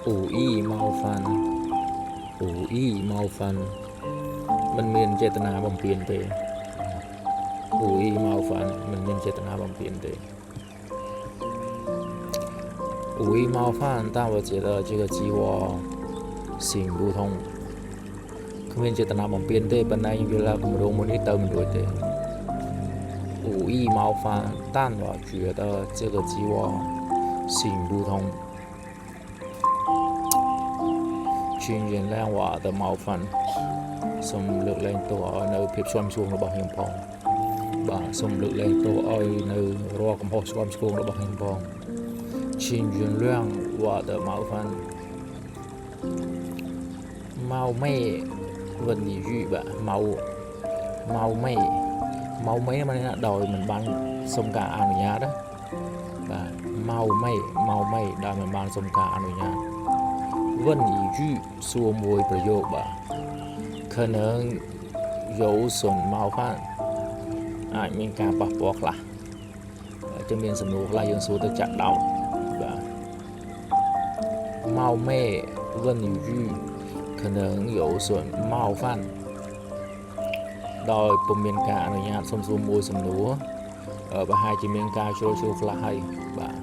ủ y mau phan ủ y mau phan มันមានចេតនាបំពេញទេủ y mau phan มันមានចេតនាបំពេញទេủ y mau phan但我觉得这个计划行不通គ្មានចេតនាបំពេញទេប៉ុន្តែយើងយល់ថាគម្រោងមួយនេះទៅមិនរួចទេủ y mau phan但我觉得这个计划行不通请原谅我的冒犯សូមលើកលែងទោសឲ្យនៅភាពស្វមឆ្គងរបស់ខ្ញុំផងបាទសូមលើកលែងទោសឲ្យនៅរាល់កំហុសស្វមឆ្គងរបស់ខ្ញុំផង请原谅我的冒犯冒昧问你语បាទ冒昧มันណាដោយមិនបានសុំការអនុញ្ញាតណាបាទ冒昧ដោយមិនបានសុំការអនុញ្ញាត问一句សួរមួយប្រយោគបាទ可能有损冒犯អាចមានការប៉ះពាល់ខ្លះจะមានសំណួរខ្លះយើងសួរទៅចាក់ដោតបាទ冒昧问一句可能有损冒犯ដោយពុំមានការអនុញ្ញាតសុំសួរមួយសំណួរប្រហែលជាមានការជ្រុលជ្រួខ្លះហើយបាទ